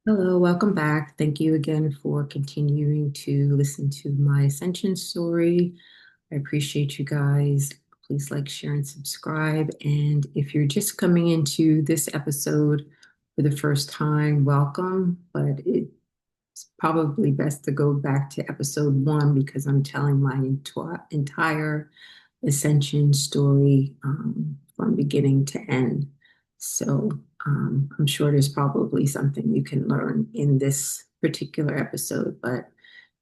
Hello, welcome back. Thank you again for continuing to listen to my ascension story. I appreciate you guys. Please like, share, and subscribe. And if you're just coming into this episode for the first time, welcome. But it's probably best to go back to episode one because I'm telling my entire ascension story from beginning to end. So I'm sure there's probably something you can learn in this particular episode, but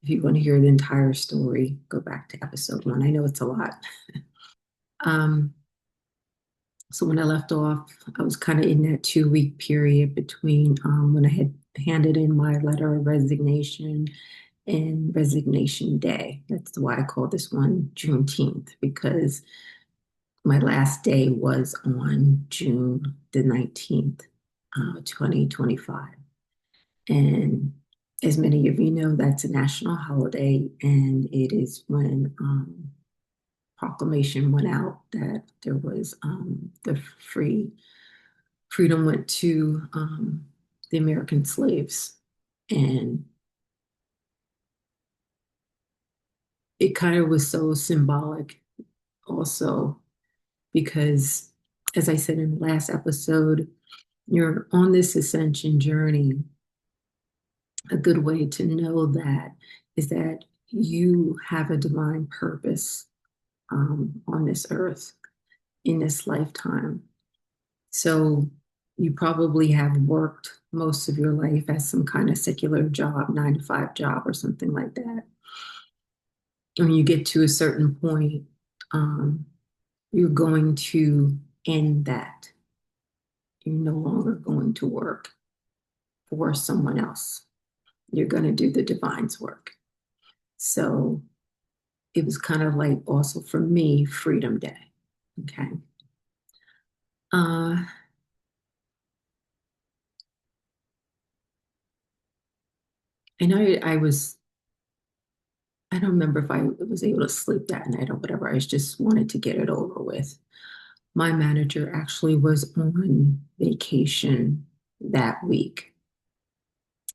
if you want to hear the entire story, go back to episode one. I know it's a lot. Um, so when I left off, I was kind of in that 2 week period between when I had handed in my letter of resignation and resignation day. That's why I call this one Juneteenth, because my last day was on June the 19th, 2025. And as many of you know, that's a national holiday, and it is when proclamation went out that there was the freedom went to the American slaves. And it kind of was so symbolic also because, as I said in the last episode, you're on this ascension journey. A good way to know that is that you have a divine purpose on this earth in this lifetime. So you probably have worked most of your life as some kind of secular job, 9 to 5 job, or something like that. When you get to a certain point, um, you're going to end that. You're no longer going to work for someone else. You're going to do the divine's work. So it was kind of like also for me, Freedom Day. Okay. Uh, I know I don't remember if I was able to sleep that night or whatever. I just wanted to get it over with. My manager actually was on vacation that week.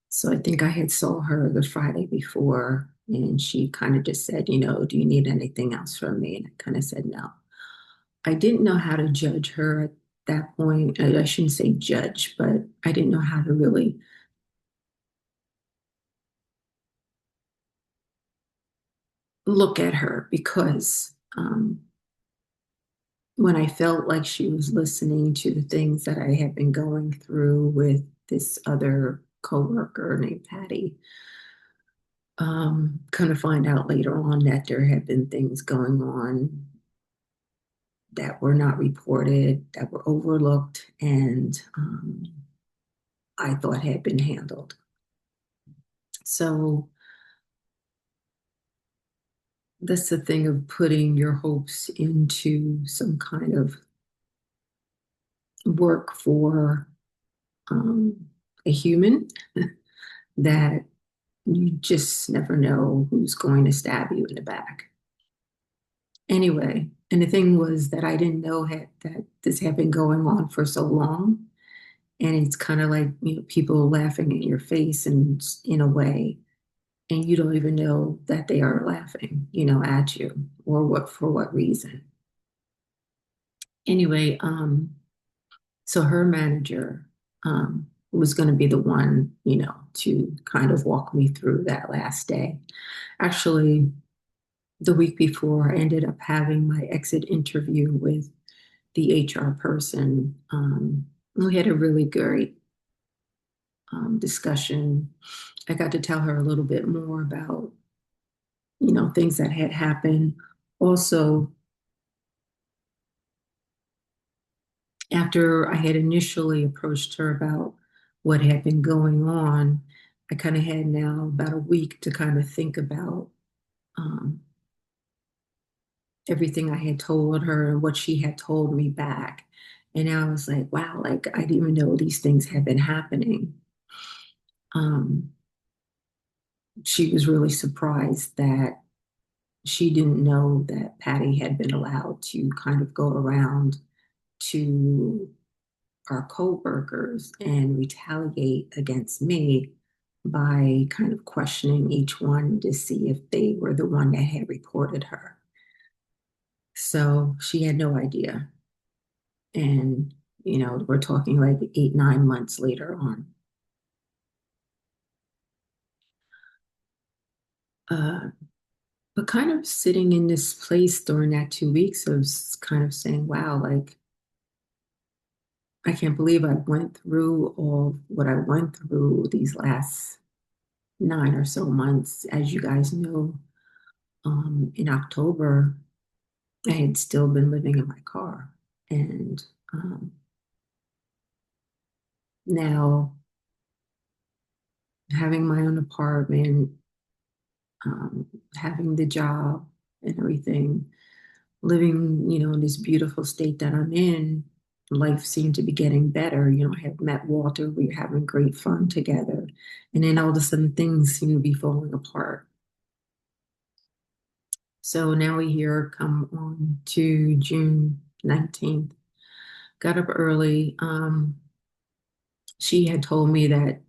So I think I had saw her the Friday before and she kind of just said, do you need anything else from me? And I kind of said no. I didn't know how to judge her at that point. I shouldn't say judge, but I didn't know how to really look at her because when I felt like she was listening to the things that I had been going through with this other coworker named Patty, kind of find out later on that there had been things going on that were not reported, that were overlooked, and I thought had been handled. So that's the thing of putting your hopes into some kind of work for um, a human that you just never know who's going to stab you in the back. Anyway, and the thing was that I didn't know that this had been going on for so long. And it's kind of like, people laughing in your face and in a way, and you don't even know that they are laughing, at you or for what reason. Anyway, so her manager was going to be the one, to kind of walk me through that last day. Actually, the week before, I ended up having my exit interview with the HR person. We had a really great discussion. I got to tell her a little bit more about, things that had happened. Also, after I had initially approached her about what had been going on, I kind of had now about a week to kind of think about um, everything I had told her and what she had told me back. And I was like, wow, like I didn't even know these things had been happening. Um, she was really surprised that she didn't know that Patty had been allowed to kind of go around to our co-workers and retaliate against me by kind of questioning each one to see if they were the one that had reported her. So she had no idea. And, we're talking like 8, 9 months later on. Uh, but kind of sitting in this place during that 2 weeks of kind of saying, wow, like, I can't believe I went through all what I went through these last 9 or so months. As you guys know, in October, I had still been living in my car. And now having my own apartment, having the job and everything, living, in this beautiful state that I'm in, life seemed to be getting better. I had met Walter, we were having great fun together. And then all of a sudden things seem to be falling apart. So now we here come on to June 19th. Got up early. She had told me that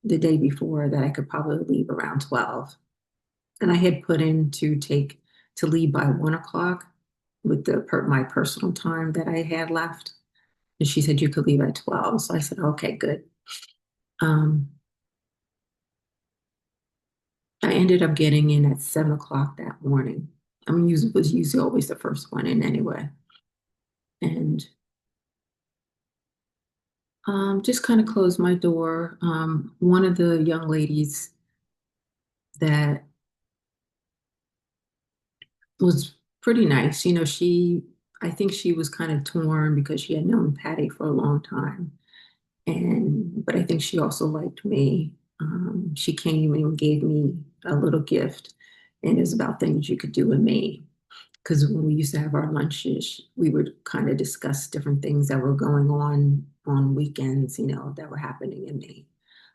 the day before that I could probably leave around 12. And I had put in to leave by 1 o'clock with my personal time that I had left. And she said you could leave at 12. So I said, okay, good. Um, I ended up getting in at 7 o'clock that morning. Was usually always the first one in anyway. And just kind of closed my door. One of the young ladies that was pretty nice, I think she was kind of torn because she had known Patty for a long time. But I think she also liked me. She came and gave me a little gift, and it was about things you could do with me. Because when we used to have our lunches, we would kind of discuss different things that were going on weekends, that were happening in me.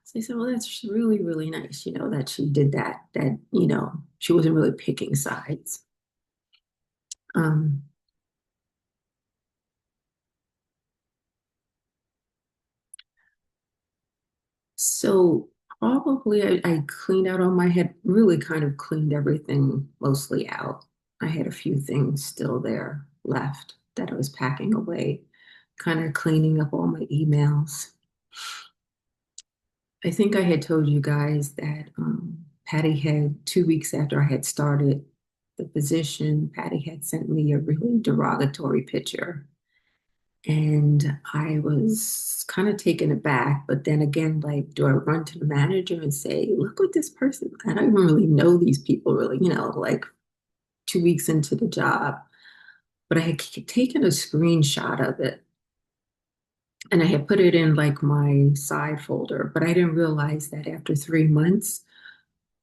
So I said, well, that's really, really nice, that she did that, she wasn't really picking sides. Um, so probably I cleaned out all my head, really kind of cleaned everything mostly out. I had a few things still there left that I was packing away, kind of cleaning up all my emails. I think I had told you guys that Patty had 2 weeks after I had started the position, Patty had sent me a really derogatory picture. And I was kind of taken aback. But then again, like, do I run to the manager and say, look what this person, I don't even really know these people really, like 2 weeks into the job. But I had taken a screenshot of it and I had put it in like my side folder, but I didn't realize that after 3 months,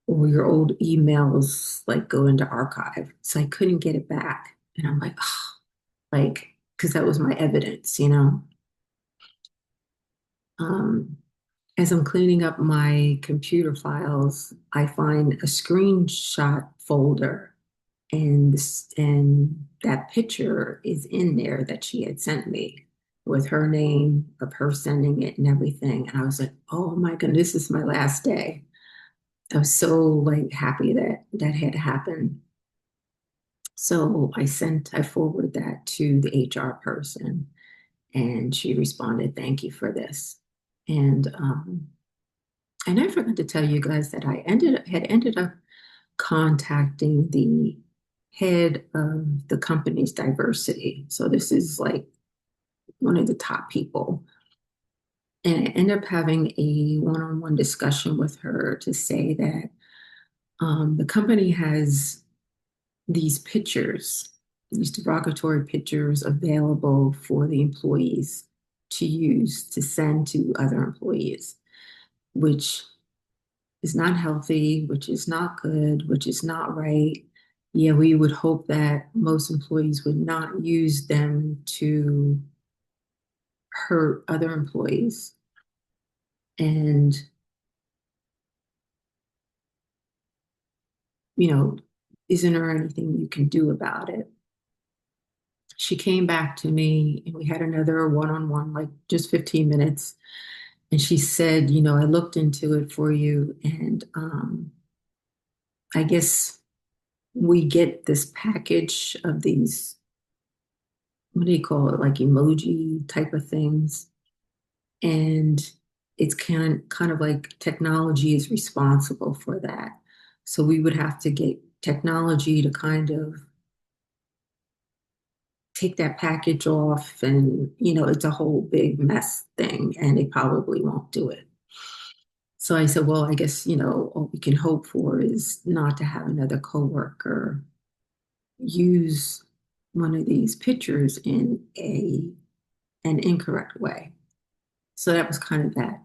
or your old emails like go into archive. So I couldn't get it back. And I'm like, oh, like, because that was my evidence. Um, as I'm cleaning up my computer files, I find a screenshot folder, and that picture is in there that she had sent me with her name of her sending it and everything. And I was like, oh my goodness, this is my last day. I was so like happy that that had happened. So I forwarded that to the HR person, and she responded, "Thank you for this." And I forgot to tell you guys that had ended up contacting the head of the company's diversity. So this is like one of the top people. And I ended up having a one-on-one discussion with her to say that the company has these pictures, these derogatory pictures available for the employees to use to send to other employees, which is not healthy, which is not good, which is not right. Yeah, we would hope that most employees would not use them to hurt other employees. And, you know, isn't there anything you can do about it? she came back to me and we had another one-on-one, like just 15 minutes. And she said, I looked into it for you. And I guess we get this package of these, what do you call it, like emoji type of things. And it's kind of like technology is responsible for that. So we would have to get technology to kind of take that package off, and it's a whole big mess thing, and they probably won't do it. So I said, well, I guess all we can hope for is not to have another coworker use one of these pictures in an incorrect way. So that was kind of that.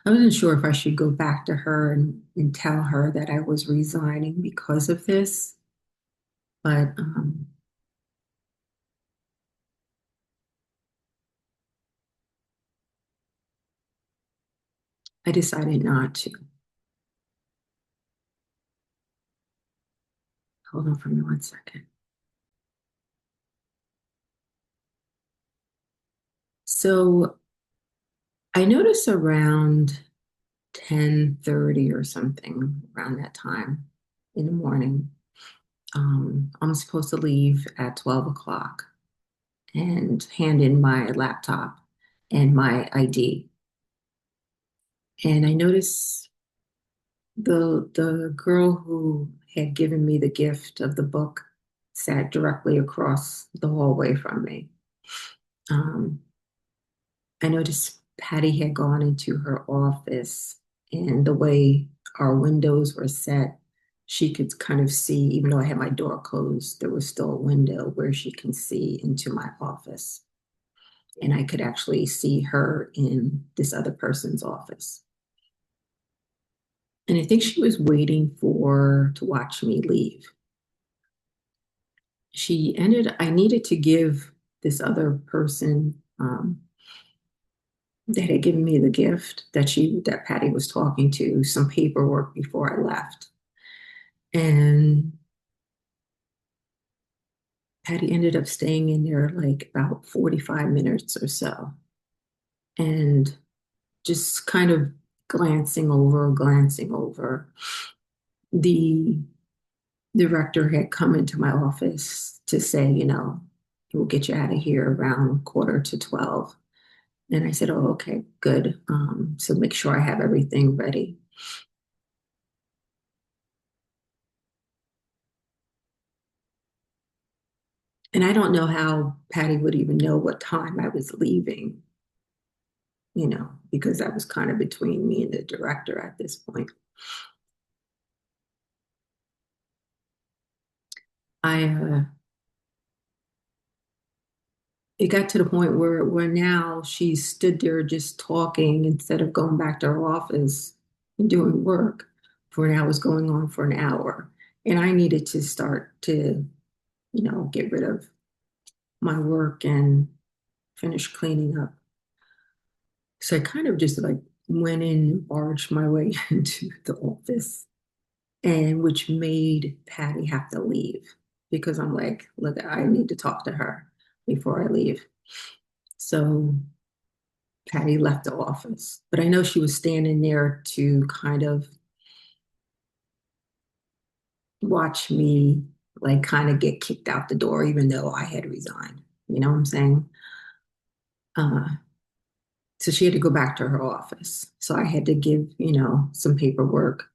I wasn't sure if I should go back to her and tell her that I was resigning because of this, but I decided not to. Hold on for me 1 second. So I noticed around 10:30 or something, around that time in the morning, I'm supposed to leave at 12 o'clock and hand in my laptop and my ID. And I noticed the girl who had given me the gift of the book sat directly across the hallway from me. Um, I noticed Patty had gone into her office, and the way our windows were set, she could kind of see, even though I had my door closed, there was still a window where she can see into my office. And I could actually see her in this other person's office. And I think she was waiting to watch me leave. I needed to give this other person that had given me the gift that Patty was talking to some paperwork before I left. And Patty ended up staying in there like about 45 minutes or so. And just kind of glancing over. The director had come into my office to say, we'll get you out of here around quarter to 12. And I said, oh, okay, good. So make sure I have everything ready. And I don't know how Patty would even know what time I was leaving, because that was kind of between me and the director at this point. I It got to the point where now she stood there just talking instead of going back to her office and doing work for an hour was going on for an hour. And I needed to start to, get rid of my work and finish cleaning up. So I kind of just like went in and barged my way into the office, and which made Patty have to leave because I'm like, look, I need to talk to her before I leave. So Patty left the office, but I know she was standing there to kind of watch me, like, kind of get kicked out the door, even though I had resigned. You know what I'm saying? Uh, so she had to go back to her office. So I had to give, some paperwork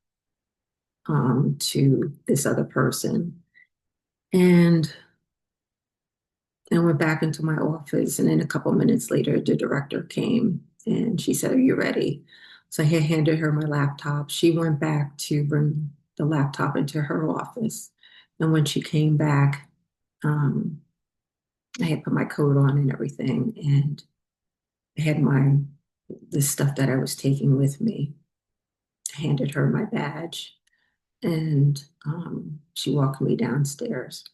to this other person. And I went back into my office, and then a couple minutes later, the director came and she said, are you ready? So I had handed her my laptop. She went back to bring the laptop into her office. And when she came back, um, I had put my coat on and everything, and I had the stuff that I was taking with me. I handed her my badge, and she walked me downstairs.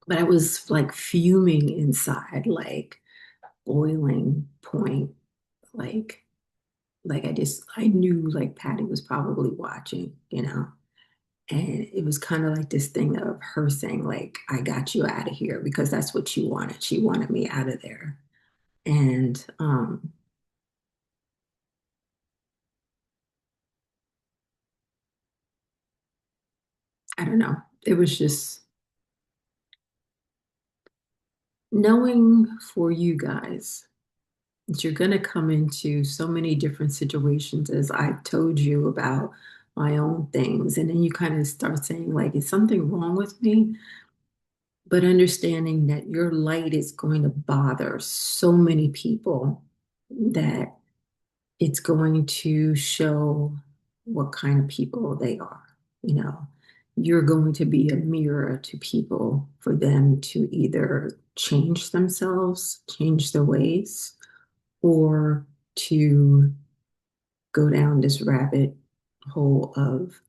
But I was like fuming inside, like boiling point, like I knew like Patty was probably watching, And it was kind of like this thing of her saying, like, I got you out of here because that's what she wanted. She wanted me out of there. And I don't know. It was just knowing for you guys that you're going to come into so many different situations, as I've told you about my own things. And then you kind of start saying, like, is something wrong with me? But understanding that your light is going to bother so many people that it's going to show what kind of people they are. You know, you're going to be a mirror to people for them to either change themselves, change their ways, or to go down this rabbit hole of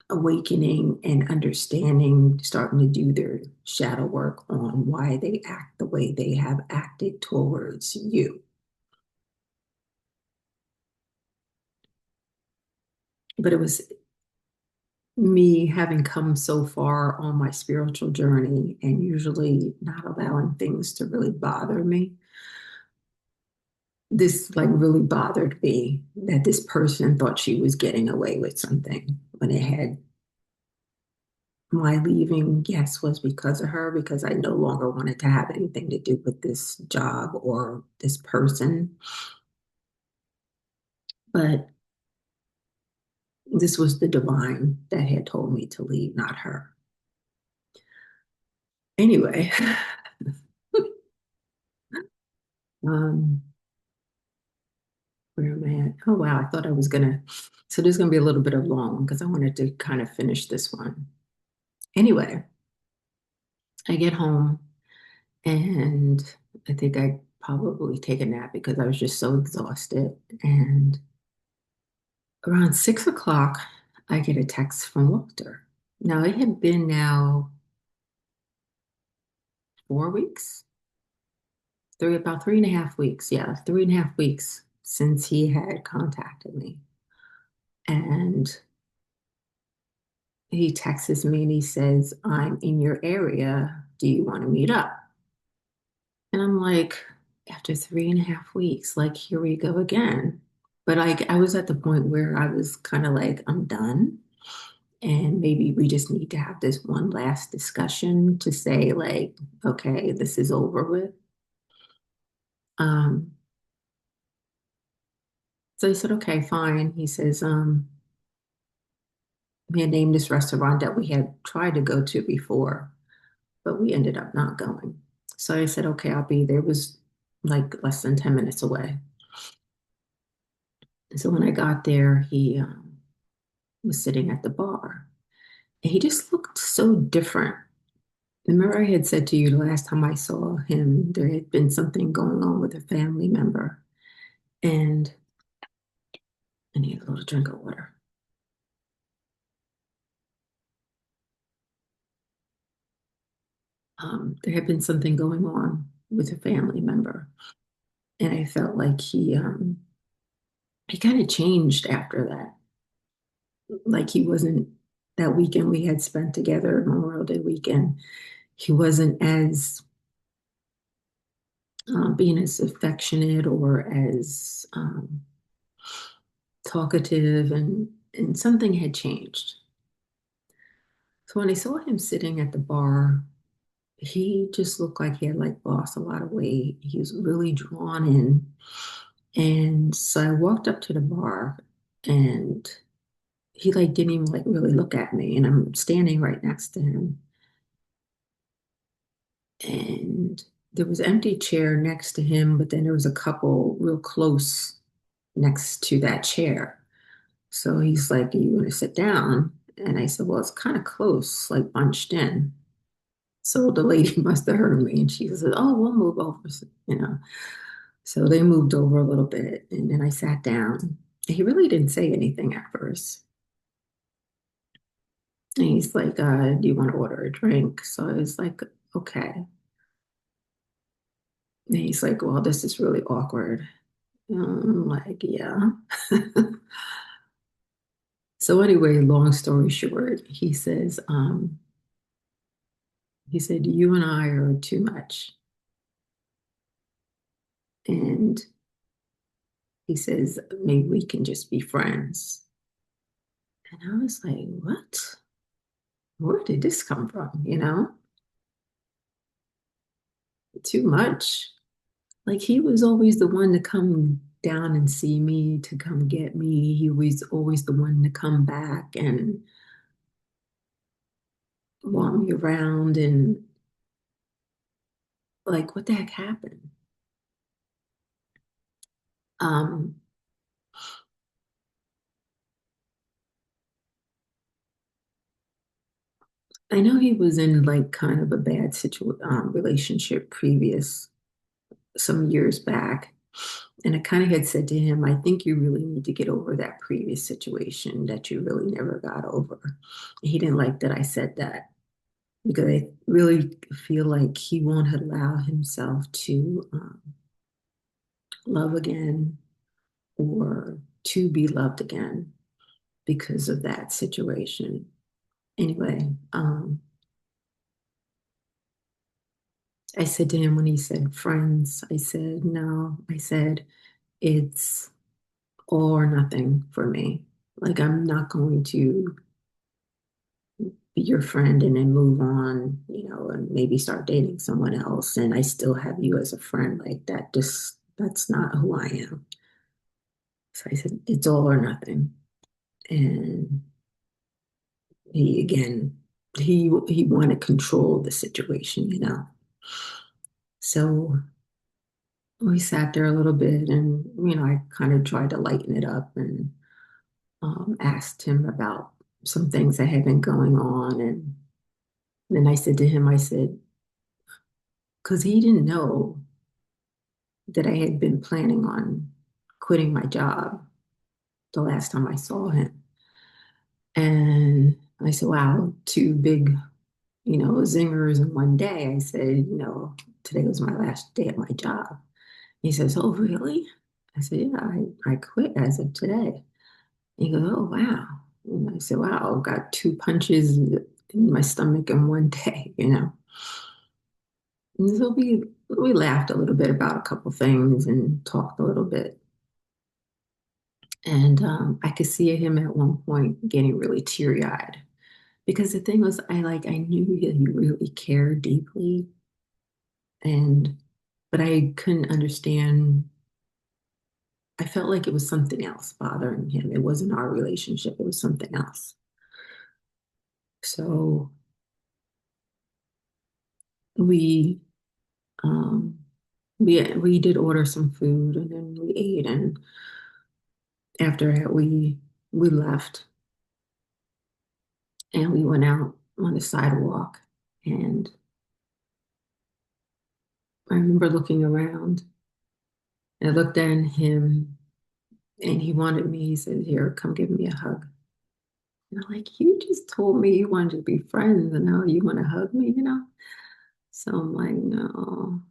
awakening and understanding, starting to do their shadow work on why they act the way they have acted towards you. But it was me having come so far on my spiritual journey and usually not allowing things to really bother me. This like really bothered me that this person thought she was getting away with something when it had my leaving, yes, was because of her, because I no longer wanted to have anything to do with this job or this person. But this was the divine that had told me to leave, not her. Anyway, um, where am I at? Oh, wow. I thought I was going to. So there's going to be a little bit of long because I wanted to kind of finish this one. Anyway, I get home and I think I probably take a nap because I was just so exhausted. And around 6 o'clock, I get a text from Walter. Now, it had been now 4 weeks, about 3.5 weeks. Yeah, 3.5 weeks since he had contacted me. And he texts me and he says, I'm in your area. Do you want to meet up? And I'm like, after 3.5 weeks, like, here we go again. But I was at the point where I was kind of like, I'm done. And maybe we just need to have this one last discussion to say, like, okay, this is over with. Um, so he said, okay, fine. He says, he had named this restaurant that we had tried to go to before, but we ended up not going. So I said, okay, I'll be there. It was like less than 10 minutes away. And so when I got there, he was sitting at the bar. And he just looked so different. Remember, I had said to you the last time I saw him, there had been something going on with a family member. And I need a little drink of water. There had been something going on with a family member. And I felt like he kind of changed after that. Like he wasn't that weekend we had spent together, Memorial Day weekend, he wasn't as being as affectionate or as talkative, and something had changed. So when I saw him sitting at the bar, he just looked like he had like lost a lot of weight. He was really drawn in. And so I walked up to the bar and he like didn't even like really look at me. And I'm standing right next to him. And there was an empty chair next to him, but then there was a couple real close next to that chair. So he's like, "You want to sit down?" And I said, "Well, it's kind of close, like bunched in." So the lady must have heard me and she said, "Oh, we'll move over, you know." So they moved over a little bit and then I sat down. He really didn't say anything at first. And he's like, do you want to order a drink? So I was like, okay. And he's like, well, this is really awkward. I'm like, yeah. So anyway, long story short, he said, you and I are too much. And he says, maybe we can just be friends. And I was like, what? Where did this come from? Too much. Like he was always the one to come down and see me, to come get me. He was always the one to come back and want me around. And like, what the heck happened? Um, I know he was in like kind of a bad relationship previous some years back. And I kind of had said to him, I think you really need to get over that previous situation that you really never got over. He didn't like that I said that because I really feel like he won't allow himself to love again or to be loved again because of that situation. Anyway, I said to him when he said friends, I said, no, I said, it's all or nothing for me. Like, I'm not going to be your friend and then move on, and maybe start dating someone else. And I still have you as a friend. Like, that's not who I am. So I said, it's all or nothing. And he, again, he wanted to control the situation. So we sat there a little bit and, I kind of tried to lighten it up and asked him about some things that had been going on. And then I said to him, I said, because he didn't know that I had been planning on quitting my job the last time I saw him. And I said, wow, two big, zingers in one day. I said, today was my last day at my job. He says, oh, really? I said, yeah, I quit as of today. He goes, oh, wow. And I said, wow, got two punches in my stomach in one day. And so we laughed a little bit about a couple things and talked a little bit. And I could see him at one point getting really teary-eyed because the thing was, I knew that he really cared deeply, and but I couldn't understand. I felt like it was something else bothering him. It wasn't our relationship; it was something else. So we um, we did order some food, and then we ate, and after that we left and we went out on the sidewalk, and I remember looking around. And I looked at him and he wanted me. He said, here, come give me a hug. And I'm like, you just told me you wanted to be friends and now you want to hug me? So I'm like, no.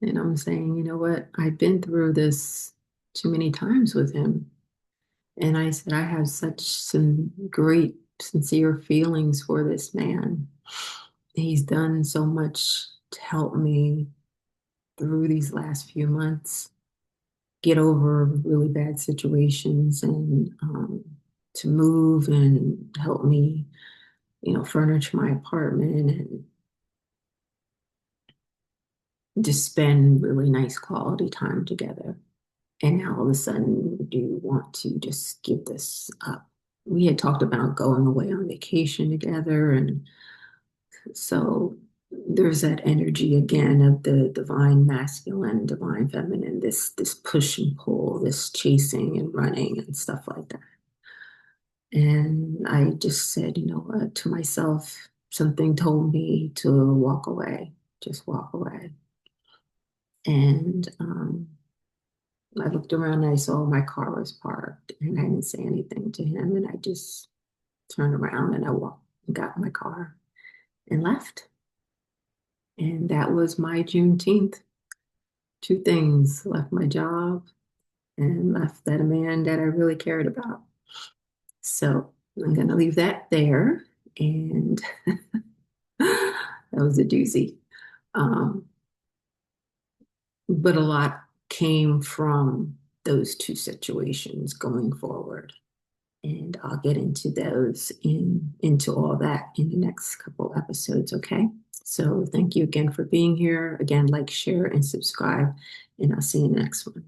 And I'm saying, you know what? I've been through this too many times with him. And I said, I have such some great, sincere feelings for this man. He's done so much to help me through these last few months get over really bad situations and to move and help me, furnish my apartment and just spend really nice quality time together. And now all of a sudden, do you want to just give this up? We had talked about going away on vacation together. And so there's that energy again of the divine masculine, divine feminine, this push and pull, this chasing and running and stuff like that. And I just said, you know what, to myself, something told me to walk away, just walk away. And I looked around and I saw my car was parked and I didn't say anything to him. And I just turned around and I walked and got in my car and left. And that was my Juneteenth. Two things: left my job and left that man that I really cared about. So I'm going to leave that there. And that was a doozy. Um, but a lot came from those two situations going forward. And I'll get into those into all that in the next couple episodes, okay? So thank you again for being here. Again, like, share, and subscribe, and I'll see you in the next one.